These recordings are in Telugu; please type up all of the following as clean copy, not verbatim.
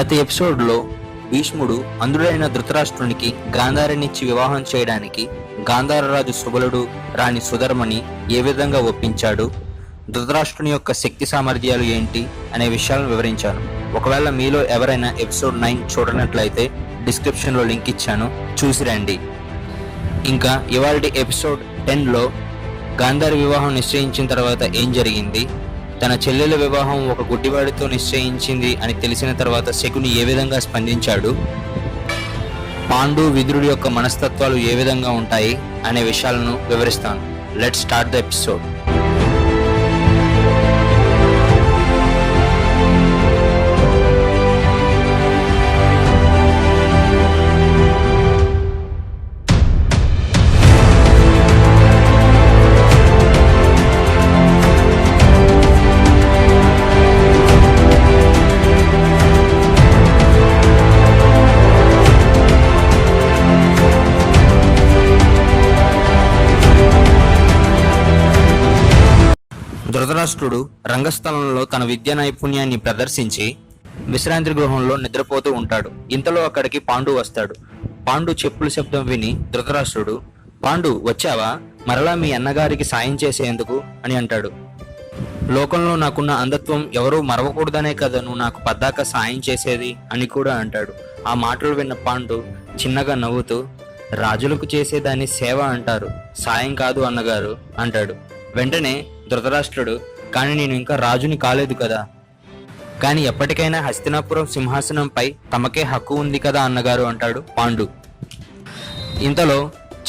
గత ఎపిసోడ్లో భీష్ముడు అంధుడైన ధృతరాష్ట్రునికి గాంధారినిచ్చి వివాహం చేయడానికి గాంధారరాజు సుబలుడు రాణి సుధర్మని ఏ విధంగా ఒప్పించాడు, ధృతరాష్ట్రుని యొక్క శక్తి సామర్థ్యాలు ఏంటి అనే విషయాలను వివరించాను. ఒకవేళ మీలో ఎవరైనా ఎపిసోడ్ 9 చూడనట్లయితే డిస్క్రిప్షన్లో లింక్ ఇచ్చాను, చూసి రండి. ఇంకా ఇవాల్టి ఎపిసోడ్ 10లో గాంధారి వివాహం నిశ్చయించిన తర్వాత ఏం జరిగింది, తన చెల్లెల వివాహం ఒక గుడ్డివాడితో నిశ్చయించింది అని తెలిసిన తర్వాత శకుని ఏ విధంగా స్పందించాడు, పాండు విదురుడి యొక్క మనస్తత్వాలు ఏ విధంగా ఉంటాయి అనే విషయాలను వివరిస్తాను. Let's start the episode. ధృతరాష్ట్రుడు రంగస్థలంలో తన విద్యా నైపుణ్యాన్ని ప్రదర్శించి విశ్రాంతి గృహంలో నిద్రపోతూ ఉంటాడు. ఇంతలో అక్కడికి పాండు వస్తాడు. పాండు చెప్పుల శబ్దం విని ధృతరాష్ట్రుడు, పాండు వచ్చావా, మరలా మీ అన్నగారికి సాయం చేసేందుకు అని అంటాడు. లోకంలో నాకున్న అంధత్వం ఎవరూ మరవకూడదనే కదా నువ్వు నాకు పద్దాక సాయం చేసేది అని కూడా అంటాడు. ఆ మాటలు విన్న పాండు చిన్నగా నవ్వుతూ, రాజులకు చేసేదాన్ని సేవ అంటారు, సాయం కాదు అన్నగారు అంటాడు. వెంటనే ధృతరాష్ట్రుడు, కానీ నేను ఇంకా రాజుని కాలేదు కదా, కానీ ఎప్పటికైనా హస్తినాపురం సింహాసనంపై తమకే హక్కు ఉంది కదా అన్నగారు అంటాడు పాండు. ఇంతలో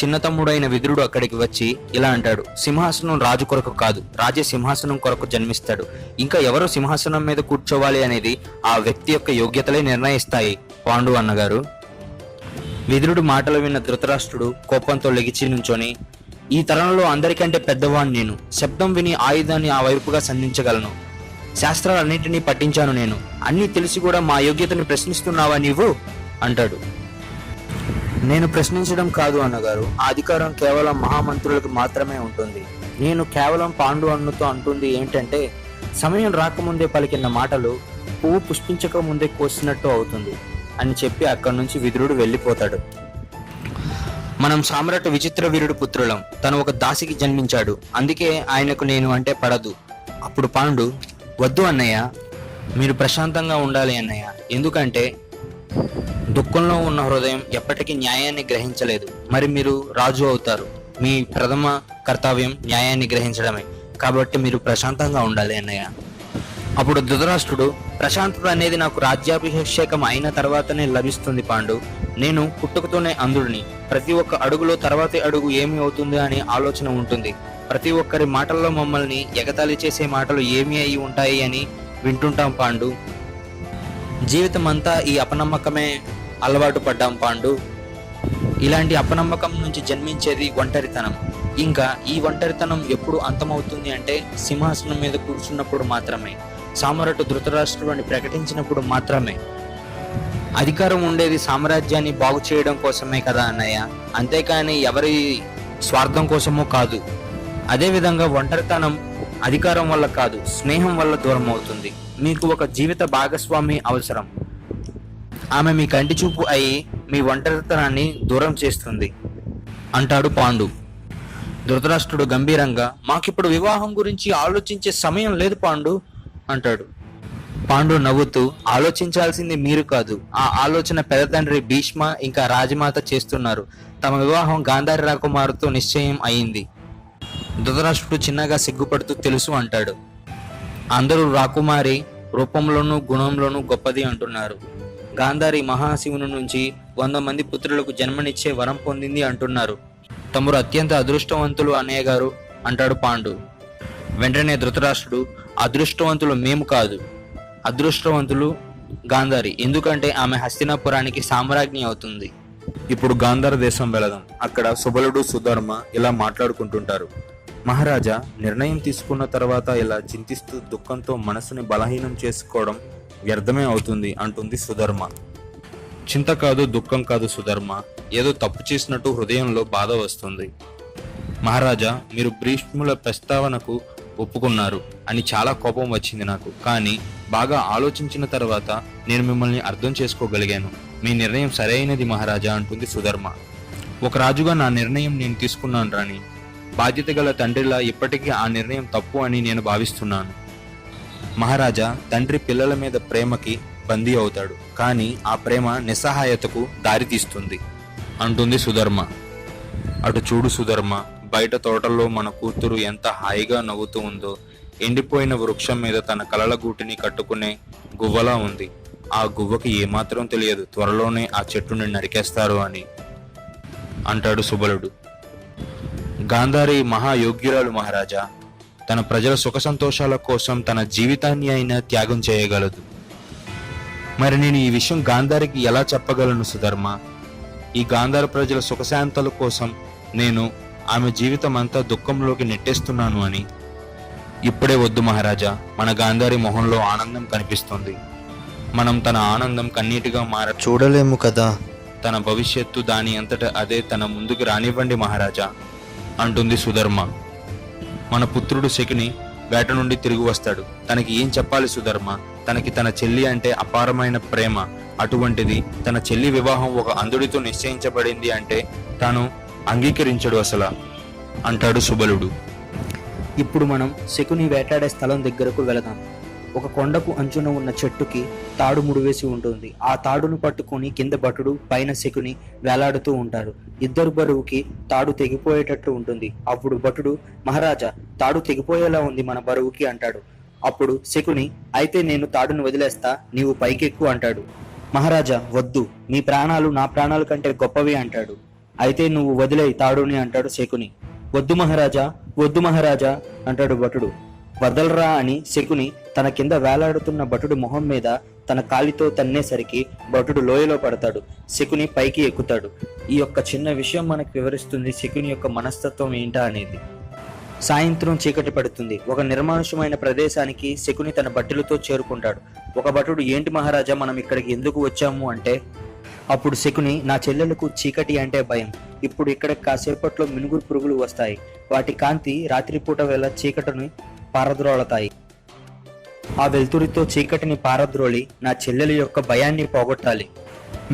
చిన్న తమ్ముడైన విదురుడు అక్కడికి వచ్చి ఇలా అంటాడు, సింహాసనం రాజు కొరకు కాదు, రాజే సింహాసనం కొరకు జన్మిస్తాడు. ఇంకా ఎవరు సింహాసనం మీద కూర్చోవాలి అనేది ఆ వ్యక్తి యొక్క యోగ్యతలే నిర్ణయిస్తాయి పాండు అన్నగారు. విదురుడు మాటలు విన్న ధృతరాష్ట్రుడు కోపంతో లెగిచి నుంచొని, ఈ తరంలో అందరికంటే పెద్దవాణ్ణి నేను, శబ్దం విని ఆయుధాన్ని ఆ వైపుగా సంధించగలను, శాస్త్రాలన్నింటినీ పఠించాను నేను, అన్నీ తెలిసి కూడా మా యోగ్యతను ప్రశ్నిస్తున్నావా నీవు అంటాడు. నేను ప్రశ్నించడం కాదు అన్నగారు, ఆ అధికారం కేవలం మహామంత్రులకు మాత్రమే ఉంటుంది. నేను కేవలం పాండు అన్నుతో అంటుంది ఏంటంటే, సమయం రాకముందే పలికిన మాటలు పువ్వు పుష్పించక ముందే కోసినట్టు అవుతుంది అని చెప్పి అక్కడి నుంచి విదురుడు వెళ్ళిపోతాడు. మనం సామ్రాట్ విచిత్ర వీరుడు పుత్రులం, తను ఒక దాసికి జన్మించాడు, అందుకే ఆయనకు నేను అంటే పడదు. అప్పుడు పాండు, వద్దు అన్నయ్య, మీరు ప్రశాంతంగా ఉండాలి అన్నయ్య, ఎందుకంటే దుఃఖంలో ఉన్న హృదయం ఎప్పటికీ న్యాయాన్ని గ్రహించలేదు. మరి మీరు రాజు అవుతారు, మీ ప్రథమ కర్తవ్యం న్యాయాన్ని గ్రహించడమే, కాబట్టి మీరు ప్రశాంతంగా ఉండాలి అన్నయ్య. అప్పుడు ధృతరాష్ట్రుడు, ప్రశాంతత అనేది నాకు రాజ్యాభిషేకం అయిన తర్వాతనే లభిస్తుంది పాండు, నేను పుట్టుకతోనే అంధుడిని, ప్రతి ఒక్క అడుగులో తర్వాతి అడుగు ఏమి అవుతుంది అనే ఆలోచన ఉంటుంది, ప్రతి ఒక్కరి మాటల్లో మమ్మల్ని ఎగతాళి చేసే మాటలు ఏమి అయి ఉంటాయి అని వింటుంటాం పాండు, జీవితం అంతా ఈ అపనమ్మకమే అలవాటు పడ్డాం పాండు. ఇలాంటి అపనమ్మకం నుంచి జన్మించేది ఒంటరితనం. ఇంకా ఈ ఒంటరితనం ఎప్పుడు అంతమవుతుంది అంటే సింహాసనం మీద కూర్చున్నప్పుడు మాత్రమే, సామ్రాట్ ధృతరాష్ట్రుడు అని ప్రకటించినప్పుడు మాత్రమే. అధికారం ఉండేది సామ్రాజ్యాన్ని బాగు చేయడం కోసమే కదా అన్నయ్య, అంతేకాని ఎవరి స్వార్థం కోసమో కాదు. అదేవిధంగా ఒంటరితనం అధికారం వల్ల కాదు, స్నేహం వల్ల దూరం అవుతుంది. మీకు ఒక జీవిత భాగస్వామి అవసరం, ఆమె మీ కంటి చూపు అయి మీ ఒంటరితనాన్ని దూరం చేస్తుంది అంటాడు పాండు. ధృతరాష్ట్రుడు గంభీరంగా, మాకిప్పుడు వివాహం గురించి ఆలోచించే సమయం లేదు పాండు అంటాడు. పాండు నవ్వుతూ, ఆలోచించాల్సింది మీరు కాదు, ఆ ఆలోచన పెదతండ్రి భీష్మ ఇంకా రాజమాత చేస్తున్నారు. తమ వివాహం గాంధారి రాకుమారుతో నిశ్చయం అయింది. ధృతరాష్ట్రుడు చిన్నగా సిగ్గుపడుతూ తెలుసు అంటాడు. అందరూ రాకుమారి రూపంలోనూ గుణంలోనూ గొప్పది అంటున్నారు. గాంధారి మహాశివుని నుంచి 100 మంది పుత్రులకు జన్మనిచ్చే వరం పొందింది అంటున్నారు. తమరు అత్యంత అదృష్టవంతులు అన్నయ్య గారు అంటాడు పాండు. వెంటనే ధృతరాష్ట్రుడు, అదృష్టవంతులు మేము కాదు, అదృష్టవంతులు గాంధారి, ఎందుకంటే ఆమె హస్తినాపురానికి సామ్రాజ్ఞి అవుతుంది. ఇప్పుడు గాంధార దేశం వెళదాం, అక్కడ సుబలుడు సుధర్మ ఇలా మాట్లాడుకుంటుంటారు. మహారాజా, నిర్ణయం తీసుకున్న తర్వాత ఇలా చింతిస్తూ దుఃఖంతో మనసుని బలహీనం చేసుకోవడం వ్యర్థమే అవుతుంది అంటుంది సుధర్మ. చింత కాదు, దుఃఖం కాదు సుధర్మ, ఏదో తప్పు చేసినట్టు హృదయంలో బాధ వస్తుంది. మహారాజా, మీరు భీష్ముల ప్రస్తావనకు ఒప్పుకున్నారు అని చాలా కోపం వచ్చింది నాకు, కానీ బాగా ఆలోచించిన తర్వాత నేను మిమ్మల్ని అర్థం చేసుకోగలిగాను. మీ నిర్ణయం సరైనది మహారాజా అంటుంది సుధర్మ. ఒక రాజుగా నా నిర్ణయం నేను తీసుకున్నాను రాణి. బాధ్యత గల తండ్రిలా ఇప్పటికీ ఆ నిర్ణయం తప్పు అని నేను భావిస్తున్నాను. మహారాజా, తండ్రి పిల్లల మీద ప్రేమకి బందీ అవుతాడు, కానీ ఆ ప్రేమ నిస్సహాయతకు దారితీస్తుంది అంటుంది సుధర్మ. అటు చూడు సుధర్మ, బయట తోటల్లో మన కూతురు ఎంత హాయిగా నవ్వుతూ ఉందో. ఎండిపోయిన వృక్షం మీద తన కలల గూటిని కట్టుకునే గువ్వలా ఉంది. ఆ గువ్వకి ఏమాత్రం తెలియదు త్వరలోనే ఆ చెట్టుని నరికేస్తారు అని అంటాడు సుబలుడు. గాంధారి మహాయోగ్యురాలు మహారాజా. తన ప్రజల సుఖ సంతోషాల కోసం తన జీవితాన్ని అయినా త్యాగం చేయగలదు. మరి నేను ఈ విషయం గాంధారికి ఎలా చెప్పగలను సుధర్మ? ఈ గాంధార ప్రజల సుఖశాంతల కోసం నేను ఆమె జీవితం అంతా దుఃఖంలోకి నెట్టేస్తున్నాను అని. ఇప్పుడే వద్దు మహారాజా, మన గాంధారి మొహంలో ఆనందం కనిపిస్తుంది. మనం తన ఆనందం కన్నీటిగా చూడలేము కదా. తన భవిష్యత్తు దాని అంతట అదే తన ముందుకు రానివ్వండి మహారాజా అంటుంది సుధర్మ. మన పుత్రుడు శకుని వేట నుండి తిరిగి వస్తాడు. తనకి ఏం చెప్పాలి సుధర్మ? తనకి తన చెల్లి అంటే అపారమైన ప్రేమ. అటువంటిది తన చెల్లి వివాహం ఒక అంధుడితో నిశ్చయించబడింది అంటే తాను అంగీకరించడు అసలు అంటాడు సుబలుడు. ఇప్పుడు మనం శకుని వేటాడే స్థలం దగ్గరకు వెళదాం. ఒక కొండకు అంచున ఉన్న చెట్టుకి తాడు ముడివేసి ఉంటుంది. ఆ తాడును పట్టుకొని కింద భటుడు, పైన శకుని వేలాడుతూ ఉంటారు. ఇద్దరు బరువుకి తాడు తెగిపోయేటట్టు ఉంటుంది. అప్పుడు భటుడు, మహారాజా, తాడు తెగిపోయేలా ఉంది మన బరువుకి అంటాడు. అప్పుడు శకుని, అయితే నేను తాడును వదిలేస్తా, నీవు పైకెక్కు అంటాడు. మహారాజా, వద్దు, మీ ప్రాణాలు నా ప్రాణాల కంటే గొప్పవి అంటాడు. అయితే నువ్వు వదిలేయి తాడుని అంటాడు శకుని. వద్దు మహారాజా, వద్దు మహారాజా అంటాడు భటుడు. వదలరా అని శకుని తన కింద వేలాడుతున్న భటుడు మొహం మీద తన కాలితో తన్నేసరికి భటుడు లోయలో పడతాడు. శకుని పైకి ఎక్కుతాడు. ఈ యొక్క చిన్న విషయం మనకు వివరిస్తుంది శకుని యొక్క మనస్తత్వం ఏంటా అనేది. సాయంత్రం చీకటి పడుతుంది. ఒక నిర్మానుషమైన ప్రదేశానికి శకుని తన భటులతో చేరుకుంటాడు. ఒక భటుడు, ఏంటి మహారాజా, మనం ఇక్కడికి ఎందుకు వచ్చాము అంటే, అప్పుడు శకుని, నా చెల్లెలకు చీకటి అంటే భయం. ఇప్పుడు ఇక్కడ కాసేపట్లో మినుగురు పురుగులు వస్తాయి. వాటి కాంతి రాత్రిపూట వేళ చీకటిని పారద్రోలతాయి. ఆ వెలుతురితో చీకటిని పారద్రోలి నా చెల్లెల యొక్క భయాన్ని పోగొట్టాలి.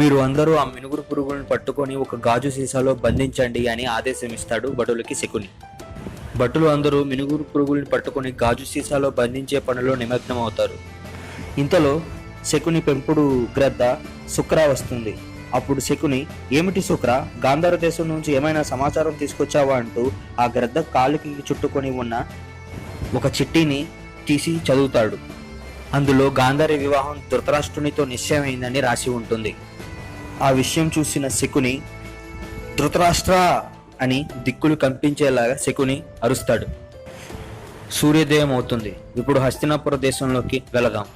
మీరు అందరూ ఆ మినుగురు పురుగులను పట్టుకొని ఒక గాజు సీసాలో బంధించండి అని ఆదేశమిస్తాడు భటులకి శకుని. భటులు అందరూ మినుగురు పురుగులను పట్టుకొని గాజు సీసాలో బంధించే పనిలో నిమగ్నమవుతారు. ఇంతలో శకుని పెంపుడు గ్రద్ద శుక్ర వస్తుంది. అప్పుడు శకుని, ఏమిటి శుక్ర, గాంధార దేశం నుంచి ఏమైనా సమాచారం తీసుకొచ్చావా అంటూ ఆ గ్రద్ద కాలుకి చుట్టుకొని ఉన్న ఒక చిట్టిని తీసి చదువుతాడు. అందులో గాంధారి వివాహం ధృతరాష్ట్రునితో నిశ్చయమైందని రాసి ఉంటుంది. ఆ విషయం చూసిన శకుని, ధృతరాష్ట్ర అని దిక్కులు కంపించేలాగా శకుని అరుస్తాడు. సూర్యోదయం అవుతుంది. ఇప్పుడు హస్తినాపుర దేశంలోకి వెళదాం.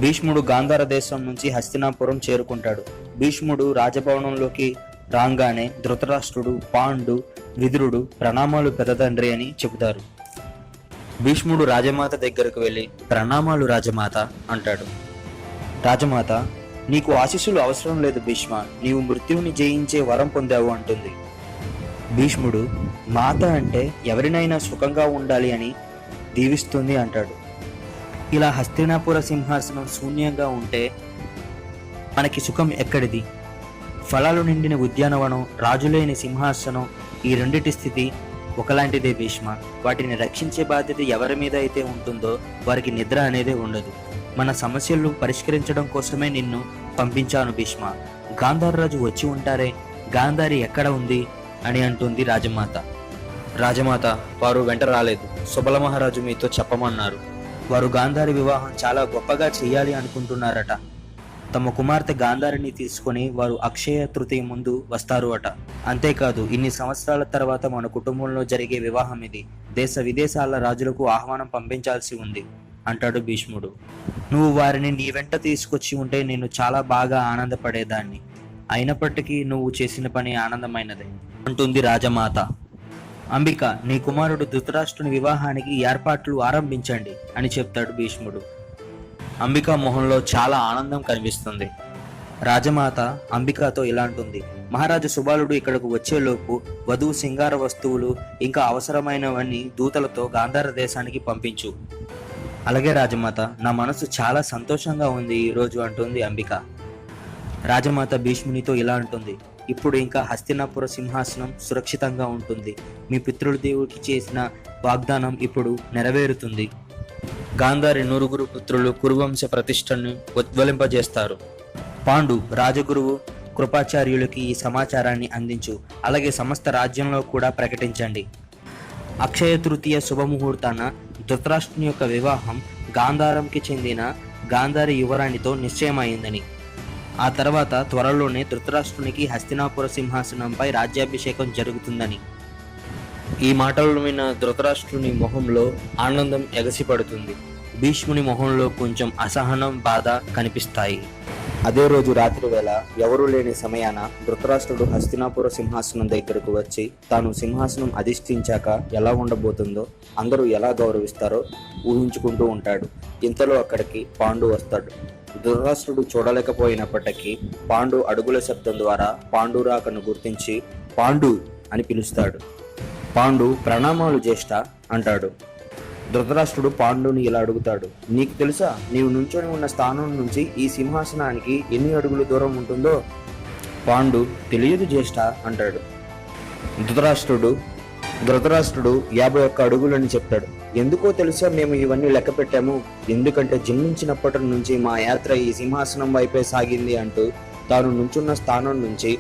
భీష్ముడు గాంధార దేశం నుంచి హస్తినాపురం చేరుకుంటాడు. భీష్ముడు రాజభవనంలోకి రాగానే ధృతరాష్ట్రుడు, పాండు, విదురుడు ప్రణామాలు పెద్దతండ్రి అని చెబుతారు. భీష్ముడు రాజమాత దగ్గరకు వెళ్ళి, ప్రణామాలు రాజమాత అంటాడు. రాజమాత, నీకు ఆశీస్సులు అవసరం లేదు భీష్మ, నీవు మృత్యువుని జయించే వరం పొందావు అంటుంది. భీష్ముడు, మాత అంటే ఎవరినైనా సుఖంగా ఉండాలి అని దీవిస్తుంది అంటాడు. ఇలా హస్తినాపుర సింహాసనం శూన్యంగా ఉంటే మనకి సుఖం ఎక్కడిది? ఫలాలు నిండిన ఉద్యానవనం, రాజులేని సింహాసనం, ఈ రెండిటి స్థితి ఒకలాంటిదే భీష్మ. వాటిని రక్షించే బాధ్యత ఎవరి మీద అయితే ఉంటుందో వారికి నిద్ర అనేదే ఉండదు. మన సమస్యలను పరిష్కరించడం కోసమే నిన్ను పంపించాను భీష్మ. గాంధార రాజు వచ్చి ఉంటారే, గాంధారి ఎక్కడ ఉంది అని అంటుంది రాజమాత. రాజమాత, వారు వెంట రాలేదు. సుబల మహారాజు మీతో చెప్పమన్నారు. వారు గాంధారి వివాహం చాలా గొప్పగా చెయ్యాలి అనుకుంటున్నారట. తమ కుమార్తె గాంధారిని తీసుకొని వారు అక్షయ తృతీయ ముందు వస్తారు అట. అంతేకాదు, ఇన్ని సంవత్సరాల తర్వాత మన కుటుంబంలో జరిగే వివాహం ఇది. దేశ విదేశాల రాజులకు ఆహ్వానం పంపించాల్సి ఉంది అంటాడు భీష్ముడు. నువ్వు వారిని నీ వెంట తీసుకొచ్చి ఉంటే నేను చాలా బాగా ఆనందపడేదాన్ని. అయినప్పటికీ నువ్వు చేసిన పని ఆనందమైనదే అంటుంది రాజమాత. అంబిక, నీ కుమారుడు ధృతరాష్ట్రుని వివాహానికి ఏర్పాట్లు ఆరంభించండి అని చెప్తాడు భీష్ముడు. అంబిక మొహంలో చాలా ఆనందం కనిపిస్తుంది. రాజమాత అంబికతో ఇలా అంటుంది, మహారాజు సుబాలుడు ఇక్కడకు వచ్చేలోపు వధువు సింగార వస్తువులు ఇంకా అవసరమైనవన్నీ దూతలతో గాంధార దేశానికి పంపించు. అలాగే రాజమాత, నా మనసు చాలా సంతోషంగా ఉంది ఈరోజు అంటుంది అంబిక. రాజమాత భీష్మునితో ఇలా అంటుంది, ఇప్పుడు ఇంకా హస్తినాపుర సింహాసనం సురక్షితంగా ఉంటుంది. మీ పితృదేవుడికి చేసిన వాగ్దానం ఇప్పుడు నెరవేరుతుంది. గాంధారి 9 పుత్రులు కురువంశ ప్రతిష్టను ఉద్వలింపజేస్తారు. పాండు, రాజగురువు కృపాచార్యులకి ఈ సమాచారాన్ని అందించు. అలాగే సమస్త రాజ్యంలో కూడా ప్రకటించండి. అక్షయ తృతీయ శుభముహూర్తాన ధృతరాష్ట్రుని యొక్క వివాహం గాంధారంకి చెందిన గాంధారి యువరాణితో నిశ్చయమైందని, ఆ తర్వాత త్వరలోనే ధృతరాష్ట్రునికి హస్తినాపుర సింహాసనంపై రాజ్యాభిషేకం జరుగుతుందని. ఈ మాటలను విన్న ధృతరాష్ట్రుని మొహంలో ఆనందం ఎగసిపడుతుంది. భీష్ముని మొహంలో కొంచెం అసహనం, బాధ కనిపిస్తాయి. అదే రోజు రాత్రి వేళ ఎవరూ లేని సమయాన ధృతరాష్ట్రుడు హస్తినాపుర సింహాసనం దగ్గరకు వచ్చి తాను సింహాసనం అధిష్ఠించాక ఎలా ఉండబోతుందో, అందరూ ఎలా గౌరవిస్తారో ఊహించుకుంటూ ఉంటాడు. ఇంతలో అక్కడికి పాండు వస్తాడు. ధృతరాష్ట్రుడు చూడలేకపోయినప్పటికీ పాండు అడుగుల శబ్దం ద్వారా పాండురాకను గుర్తించి పాండు అని పిలుస్తాడు. పాండు, ప్రణామాలు జ్యేష్ఠ అంటాడు. ధృతరాష్ట్రుడు పాండుని ఇలా అడుగుతాడు, నీకు తెలుసా నీవు నుంచొని ఉన్న స్థానం నుంచి ఈ సింహాసనానికి ఎన్ని అడుగులు దూరం ఉంటుందో? పాండు, తెలియదు జ్యేష్ఠ అంటాడు. ధృతరాష్ట్రుడు 51 అడుగులని చెప్తాడు. ఎందుకో తెలుసా మేము ఇవన్నీ లెక్క పెట్టాము, ఎందుకంటే జన్మించినప్పటి నుంచి మా యాత్ర ఈ సింహాసనం వైపే సాగింది అంటూ తాను నుంచున్న స్థానం నుంచి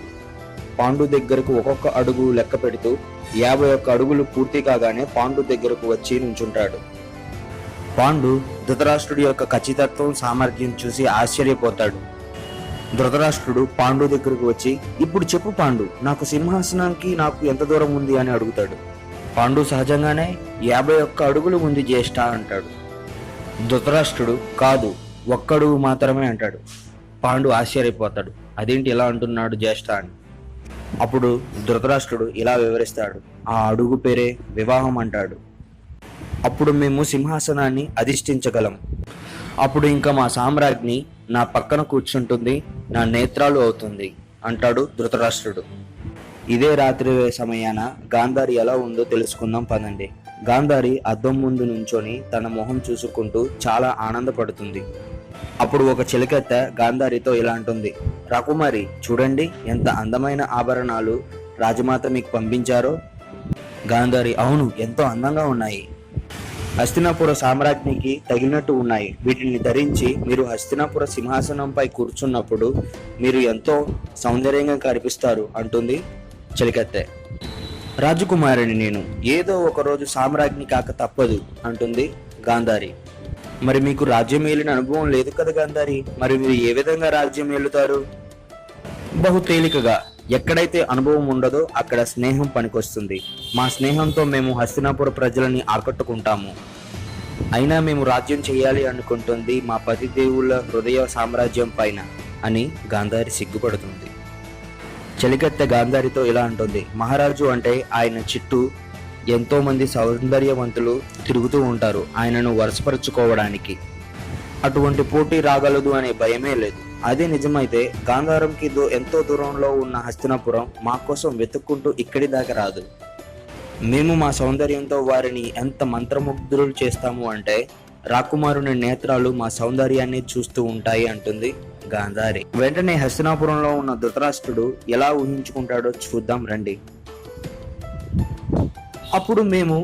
పాండు దగ్గరకు ఒక్కొక్క అడుగు లెక్క పెడుతూ 51 అడుగులు పూర్తి కాగానే పాండు దగ్గరకు వచ్చి నుంచుంటాడు. పాండు ధృతరాష్ట్రుడి యొక్క ఖచ్చితత్వం, సామర్థ్యం చూసి ఆశ్చర్యపోతాడు. ధృతరాష్ట్రుడు పాండు దగ్గరకు వచ్చి, ఇప్పుడు చెప్పు పాండు, నాకు సింహాసనానికి నాకు ఎంత దూరం ఉంది అని అడుగుతాడు. పాండు సహజంగానే 51 అడుగులు ఉంది జ్యేష్ఠ అంటాడు. ధృతరాష్ట్రుడు, కాదు, 1 అడుగు మాత్రమే అంటాడు. పాండు ఆశ్చర్యపోతాడు, అదేంటి ఇలా అంటున్నాడు జ్యేష్ఠ అని. అప్పుడు ధృతరాష్ట్రుడు ఇలా వివరిస్తాడు, ఆ అడుగు పేరే వివాహం అంటాడు. అప్పుడు మేము సింహాసనాన్ని అధిష్ఠించగలం. అప్పుడు ఇంకా మా సామ్రాజ్ఞి నా పక్కన కూర్చుంటుంది, నా నేత్రాలు అవుతుంది అంటాడు ధృతరాష్ట్రుడు. ఇదే రాత్రి సమయాన గాంధారి ఎలా ఉందో తెలుసుకుందాం పదండి. గాంధారి అద్దం ముందు నుంచొని తన మొహం చూసుకుంటూ చాలా ఆనందపడుతుంది. అప్పుడు ఒక చిలకెత్త గాంధారితో ఇలా అంటుంది, రాకుమారి చూడండి ఎంత అందమైన ఆభరణాలు రాజమాత మీకు పంపించారో. గాంధారి, అవును, ఎంతో అందంగా ఉన్నాయి. హస్తినాపుర సామ్రాజ్ఞికి తగినట్టు ఉన్నాయి. వీటిని ధరించి మీరు హస్తినాపుర సింహాసనంపై కూర్చున్నప్పుడు మీరు ఎంతో సౌందర్యంగా కనిపిస్తారు అంటుంది చిలకెత్తే. రాజకుమారిని నేను, ఏదో ఒకరోజు సామ్రాజ్ఞి కాక తప్పదు అంటుంది గాంధారి. మరి మీకు రాజ్యం ఏలిన అనుభవం లేదు కదా గాంధారి, మరి మీరు ఏ విధంగా రాజ్యం ఏలుతారు? బహు తేలికగా. ఎక్కడైతే అనుభవం ఉండదో అక్కడ స్నేహం పనికొస్తుంది. మా స్నేహంతో మేము హస్తినాపుర ప్రజలని ఆకట్టుకుంటాము. అయినా మేము రాజ్యం చేయాలి అనుకుంటుంది మా పతిదేవుల హృదయ సామ్రాజ్యం పైన అని గాంధారి సిగ్గుపడుతుంది. చెలికత్తె గాంధారితో ఇలా అంటుంది, మహారాజు అంటే ఆయన చుట్టూ ఎంతో మంది సౌందర్యవంతులు తిరుగుతూ ఉంటారు ఆయనను వరుసపరుచుకోవడానికి. అటువంటి పోటీ రాగలదు అనే భయమే లేదు. అదే నిజమైతే గాంధారంకి ఎంతో దూరంలో ఉన్న హస్తినాపురం మా కోసం వెతుక్కుంటూ ఇక్కడి దాకా రాదు. మేము మా సౌందర్యంతో వారిని ఎంత మంత్రముగ్ధులు చేస్తాము అంటే రాకుమారుని నేత్రాలు మా సౌందర్యాన్ని చూస్తూ ఉంటాయి అంటుంది గాంధారి. వెంటనే హస్తినాపురంలో ఉన్న ధృతరాష్ట్రుడు ఎలా ఊహించుకుంటాడో చూద్దాం రండి. అప్పుడు మేము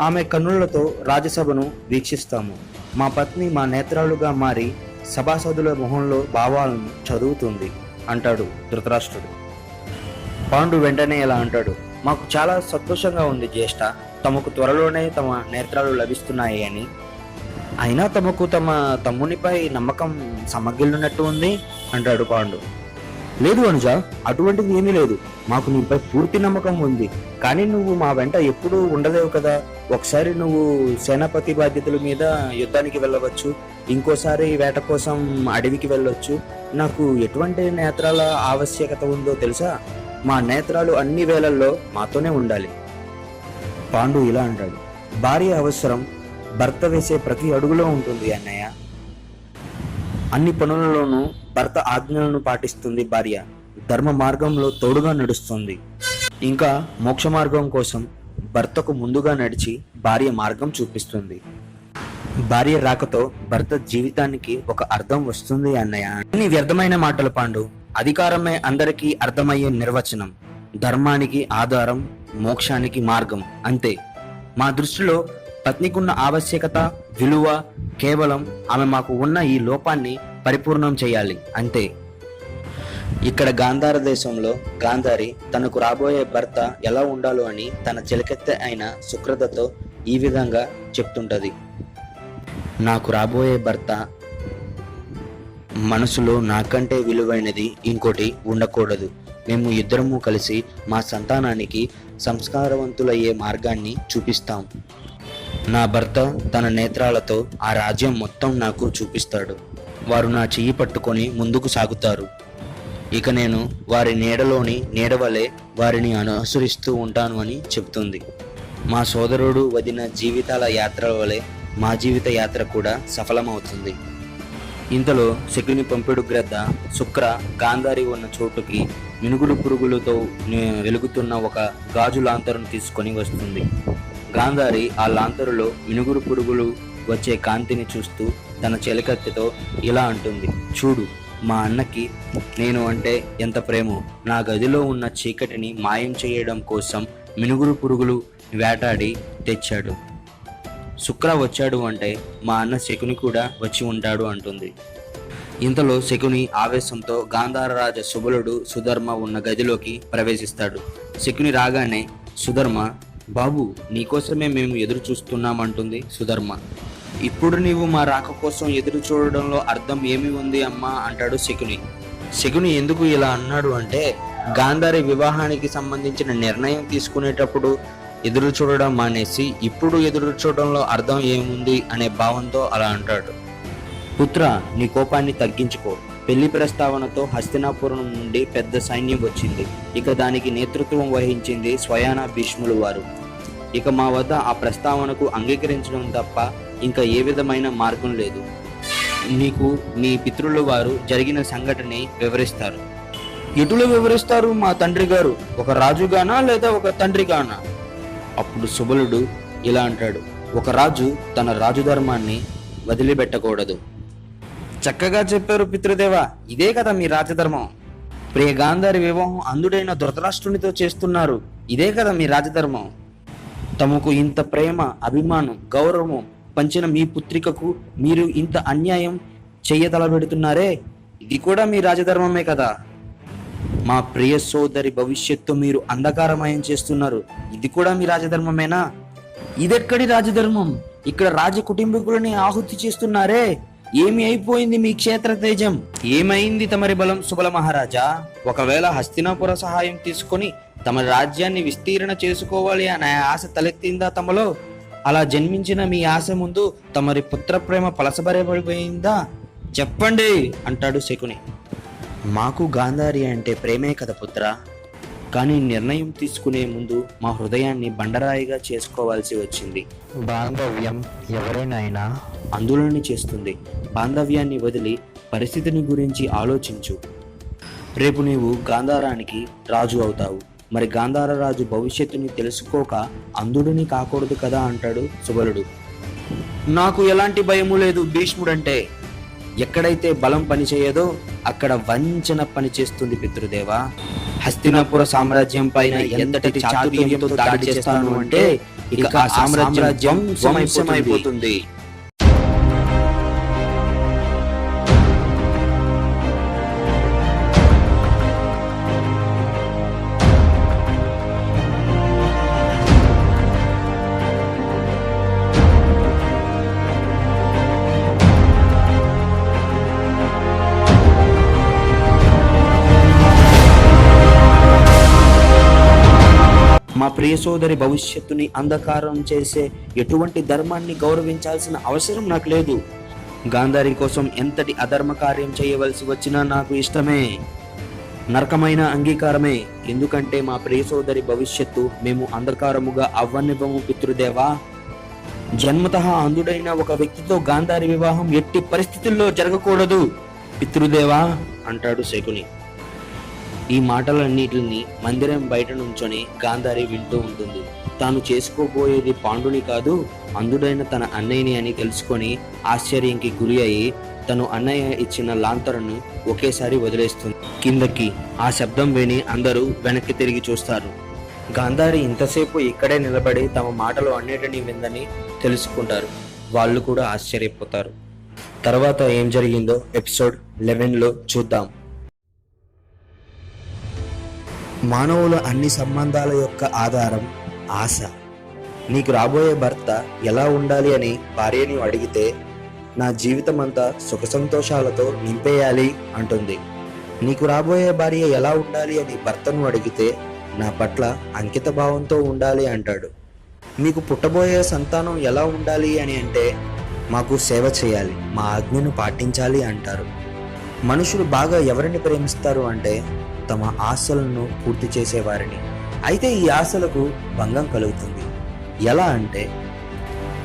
ఆమె కన్నులతో రాజసభను వీక్షిస్తాము. మా పత్ని మా నేత్రాలుగా మారి సభాసదుల మొహంలో భావాలను చదువుతుంది అంటాడు ధృతరాష్ట్రుడు. పాండు వెంటనే ఇలా అంటాడు, మాకు చాలా సంతోషంగా ఉంది జ్యేష్ఠ, తమకు త్వరలోనే తమ నేత్రాలు లభిస్తున్నాయి అని. అయినా తమకు తమ తమ్మునిపై నమ్మకం సమగిల్లున్నట్టు ఉంది అంటాడు పాండు. లేదు అనుజ, అటువంటిది ఏమీ లేదు. మాకు నీపై పూర్తి నమ్మకం ఉంది. కానీ నువ్వు మా వెంట ఎప్పుడూ ఉండలేవు కదా. ఒకసారి నువ్వు సేనాపతి బాధ్యతల మీద యుద్ధానికి వెళ్ళవచ్చు, ఇంకోసారి వేట కోసం అడవికి వెళ్ళొచ్చు. నాకు ఎటువంటి నేత్రాల ఆవశ్యకత ఉందో తెలుసా? మా నేత్రాలు అన్ని వేళల్లో మాతోనే ఉండాలి. పాండు ఇలా అంటాడు, భార్య అవసరం భర్త వేసే ప్రతి అడుగులో ఉంటుంది అన్నయ్య. అన్ని పనులలోనూ భర్త ఆజ్ఞలను పాటిస్తుంది భార్య. ధర్మ మార్గంలో తోడుగా నడుస్తుంది. ఇంకా మోక్ష మార్గం కోసం భర్తకు ముందుగా నడిచి భార్య మార్గం చూపిస్తుంది. భార్య రాకతో భర్త జీవితానికి ఒక అర్థం వస్తుంది అన్నయ్య. అన్ని వ్యర్థమైన మాటలు పాండు. అధికారమే అందరికీ అర్థమయ్యే నిర్వచనం. ధర్మానికి ఆధారం, మోక్షానికి మార్గం, అంతే. మా దృష్టిలో పత్నికున్న ఆవశ్యకత, విలువ కేవలం ఆమె మాకు ఉన్న ఈ లోపాన్ని పరిపూర్ణం చేయాలి, అంతే. ఇక్కడ గాంధార దేశంలో గాంధారి తనకు రాబోయే భర్త ఎలా ఉండాలో అని తన చిలకెత్తె అయిన సుక్రతతో ఈ విధంగా చెప్తుంటది. నాకు రాబోయే భర్త మనసులో నాకంటే విలువైనది ఇంకోటి ఉండకూడదు. మేము ఇద్దరము కలిసి మా సంతానానికి సంస్కారవంతులయ్యే మార్గాన్ని చూపిస్తాం. నా భర్త తన నేత్రాలతో ఆ రాజ్యం మొత్తం నాకు చూపిస్తాడు. వారు నా చెయ్యి పట్టుకొని ముందుకు సాగుతారు. ఇక నేను వారి నీడలోని నీడవలే వారిని అనుసరిస్తూ ఉంటాను అని చెబుతుంది. మా సోదరుడు వదిన జీవితాల యాత్ర వలె మా జీవిత యాత్ర కూడా సఫలమవుతుంది. ఇంతలో శకుని పంపెడు గ్రద్ద శుక్ర గాంధారి ఉన్న చోటుకి మినుగుడు పురుగులతో వెలుగుతున్న ఒక గాజు లాంతరును తీసుకొని వస్తుంది. గాంధారి ఆ లాంతరులో మినుగుడు పురుగులు వచ్చే కాంతిని చూస్తూ తన చెలికత్తెతో ఇలా అంటుంది, చూడు, మా అన్నకి నేను అంటే ఎంత ప్రేమో. నా గదిలో ఉన్న చీకటిని మాయం చేయడం కోసం మినుగుడు పురుగులు వేటాడి తెచ్చాడు. శుక్ర వచ్చాడు అంటే మా అన్న శకుని కూడా వచ్చి ఉంటాడు అంటుంది. ఇంతలో శకుని ఆవేశంతో గాంధార రాజ సుబలుడు సుధర్మ ఉన్న గదిలోకి ప్రవేశిస్తాడు. శకుని రాగానే సుధర్మ, బాబు, నీకోసమే మేము ఎదురు చూస్తున్నామంటుంది సుధర్మ. ఇప్పుడు నీవు మా రాక కోసం ఎదురు చూడడంలో అర్థం ఏమి ఉంది అమ్మా అంటాడు శకుని. శకుని ఎందుకు ఇలా అన్నాడు అంటే, గాంధారి వివాహానికి సంబంధించిన నిర్ణయం తీసుకునేటప్పుడు ఎదురు చూడడం మానేసి ఇప్పుడు ఎదురు చూడడంలో అర్థం ఏముంది అనే భావంతో అలా అంటాడు. పుత్ర, నీ కోపాన్ని తగ్గించుకో. పెళ్లి ప్రస్తావనతో హస్తినాపురం నుండి పెద్ద సైన్యం వచ్చింది. ఇక దానికి నేతృత్వం వహించింది స్వయాన భీష్ములు వారు. ఇక మా వద్ద ఆ ప్రస్తావనకు అంగీకరించడం తప్ప ఇంకా ఏ విధమైన మార్గం లేదు. నీకు మీ పితృలు వారు జరిగిన సంఘటన వివరిస్తారు. ఎటులు వివరిస్తారు మా తండ్రి గారు? ఒక రాజుగానా లేదా ఒక తండ్రిగానా? అప్పుడు సుబలుడు ఇలా అంటాడు, ఒక రాజు తన రాజధర్మాన్ని వదిలిపెట్టకూడదు. చక్కగా చెప్పారు పితృదేవ, ఇదే కదా మీ రాజధర్మం. ప్రియ గాంధారి వివాహం అందుడైన ధృతరాష్ట్రునితో చేస్తున్నారు, ఇదే కదా మీ రాజధర్మం. తమకు ఇంత ప్రేమ, అభిమానం, గౌరవం పంచిన మీ పుత్రికకు మీరు ఇంత అన్యాయం చెయ్యతలబెడుతున్నారే, ఇది కూడా మీ రాజధర్మమే కదా. మా ప్రియ సోదరి భవిష్యత్తు మీరు అంధకారమయం చేస్తున్నారు, ఇది కూడా మీ రాజధర్మమేనా? ఇదెక్కడి రాజధర్మం? ఇక్కడ రాజ కుటుంబీకులని ఆహుతి చేస్తున్నారే, ఏమి అయిపోయింది మీ క్షేత్ర తేజం? ఏమైంది తమరి బలం సుబల మహారాజా? ఒకవేళ హస్తినాపుర సహాయం తీసుకొని తమ రాజ్యాన్ని విస్తీర్ణ చేసుకోవాలి అనే ఆశ తలెత్తిందా తమలో? అలా జన్మించిన మీ ఆశ ముందు తమరి పుత్ర ప్రేమ పలసబరబడిపోయిందా? చెప్పండి అంటాడు శకుని. మాకు గాంధారి అంటే ప్రేమే కదా పుత్ర, కానీ నిర్ణయం తీసుకునే ముందు మా హృదయాన్ని బండరాయిగా చేసుకోవాల్సి వచ్చింది. బాంధవ్యం ఎవరైనా ఆందోళన చేస్తుంది. బాంధవ్యాన్ని వదిలి పరిస్థితిని గురించి ఆలోచించు. రేపు నీవు గాంధారానికి రాజు అవుతావు. మరి గాంధార రాజు భవిష్యత్తుని తెలుసుకోక అంధుడిని కాకూడదు కదా అంటాడు సుబలుడు. నాకు ఎలాంటి భయము లేదు భీష్ముడంటే. ఎక్కడైతే బలం పనిచేయదో అక్కడ వంచన పనిచేస్తుంది పితృదేవా. హస్తినాపుర సామ్రాజ్యం పైన ఎంతటి చాతుర్యంతో దాడి చేస్తాను అంటే ఇక ఆ సామ్రాజ్యం ధ్వంసమైపోతుంది. మా ప్రియ సోదరి భవిష్యత్తుని అంధకారం చేసే ఎటువంటి ధర్మాన్ని గౌరవించాల్సిన అవసరం నాకు లేదు. గాంధారి కోసం ఎంతటి అధర్మ కార్యం చేయవలసి వచ్చినా నాకు ఇష్టమే, నరకమైన అంగీకారమే. ఎందుకంటే మా ప్రియ సోదరి భవిష్యత్తు మేము అంధకారముగా అవ్వనివ్వము పితృదేవా. జన్మతః అంధుడైన ఒక వ్యక్తితో గాంధారి వివాహం ఎట్టి పరిస్థితుల్లో జరగకూడదు పితృదేవా అంటాడు శకుని. ఈ మాటలన్నిటిని మందిరం బయట నుంచొని గాంధారి వింటూ ఉంటుంది. తాను చేసుకోబోయేది పాండుని కాదు అంధుడైన తన అన్నయ్యని అని తెలుసుకొని ఆశ్చర్యంకి గురి అయి తను అన్నయ్య ఇచ్చిన లాంతరును ఒకేసారి వదిలేస్తుంది కిందకి. ఆ శబ్దం విని అందరూ వెనక్కి తిరిగి చూస్తారు. గాంధారి ఇంతసేపు ఇక్కడే నిలబడి తమ మాటలు అన్నిటినీ విందని తెలుసుకుంటారు. వాళ్ళు కూడా ఆశ్చర్యపోతారు. తర్వాత ఏం జరిగిందో ఎపిసోడ్ 11లో చూద్దాం. మానవుల అన్ని సంబంధాల యొక్క ఆధారం ఆశ. నీకు రాబోయే భర్త ఎలా ఉండాలి అని భార్యని అడిగితే నా జీవితం అంతా సుఖ సంతోషాలతో నింపేయాలి అంటుంది. నీకు రాబోయే భార్య ఎలా ఉండాలి అని భర్తను అడిగితే నా పట్ల అంకిత భావంతో ఉండాలి అంటాడు. మీకు పుట్టబోయే సంతానం ఎలా ఉండాలి అని అంటే మాకు సేవ చేయాలి, మా ఆజ్ఞను పాటించాలి అంటారు. మనుషులు బాగా ఎవరిని ప్రేమిస్తారు అంటే తమ ఆశలను పూర్తి చేసేవారిని. అయితే ఈ ఆశలకు భంగం కలుగుతుంది. ఎలా అంటే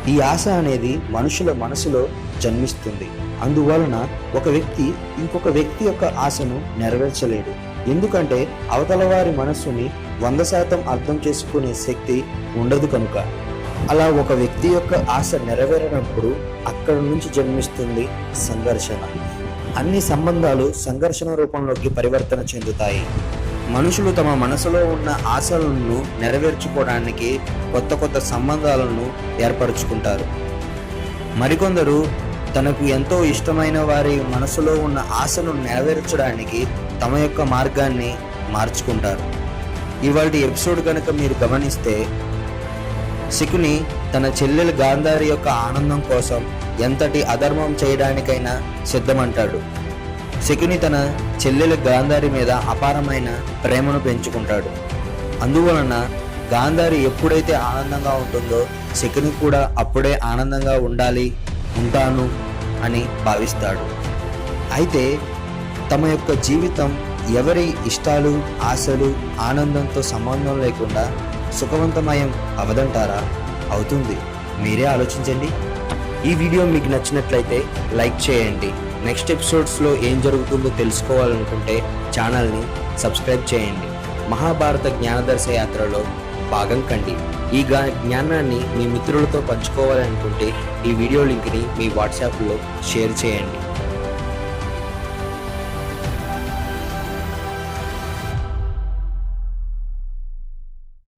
ఈ ఆశ అనేది మనుషుల మనసులో జన్మిస్తుంది. అందువలన ఒక వ్యక్తి ఇంకొక వ్యక్తి యొక్క ఆశను నెరవేర్చలేడు. ఎందుకంటే అవతల వారి మనస్సుని 100% అర్థం చేసుకునే శక్తి ఉండదు కనుక. అలా ఒక వ్యక్తి యొక్క ఆశ నెరవేరినప్పుడు అక్కడి నుంచి జన్మిస్తుంది సంఘర్షణ. అన్ని సంబంధాలు సంఘర్షణ రూపంలోకి పరివర్తన చెందుతాయి. మనుషులు తమ మనసులో ఉన్న ఆశలను నెరవేర్చుకోవడానికి కొత్త కొత్త సంబంధాలను ఏర్పరచుకుంటారు. మరికొందరు తనకు ఎంతో ఇష్టమైన వారి మనసులో ఉన్న ఆశను నెరవేర్చడానికి తమ యొక్క మార్గాన్ని మార్చుకుంటారు. ఇవాళ ఎపిసోడ్ కనుక మీరు గమనిస్తే శకుని తన చెల్లెలు గాంధారి యొక్క ఆనందం కోసం ఎంతటి అధర్మం చేయడానికైనా సిద్ధమంటాడు. శకుని తన చెల్లెలు గాంధారి మీద అపారమైన ప్రేమను పెంచుకుంటాడు. అందువలన గాంధారి ఎప్పుడైతే ఆనందంగా ఉంటుందో శకుని కూడా అప్పుడే ఆనందంగా ఉంటాను అని భావిస్తాడు. అయితే తమ యొక్క జీవితం ఎవరి ఇష్టాలు ఆశలు ఆనందంతో సంబంధం లేకుండా సుఖవంతమయం అవదంటారా? అవుతుంది. మీరే ఆలోచించండి. ఈ వీడియో మీకు నచ్చినట్లయితే లైక్ చేయండి. నెక్స్ట్ ఎపిసోడ్స్లో ఏం జరుగుతుందో తెలుసుకోవాలనుకుంటే ఛానల్ని సబ్స్క్రైబ్ చేయండి. మహాభారత జ్ఞానదర్శ యాత్రలో భాగం కండి. ఈ జ్ఞానాన్ని మీ మిత్రులతో పంచుకోవాలనుకుంటే ఈ వీడియో లింక్ని మీ వాట్సాప్లో షేర్ చేయండి.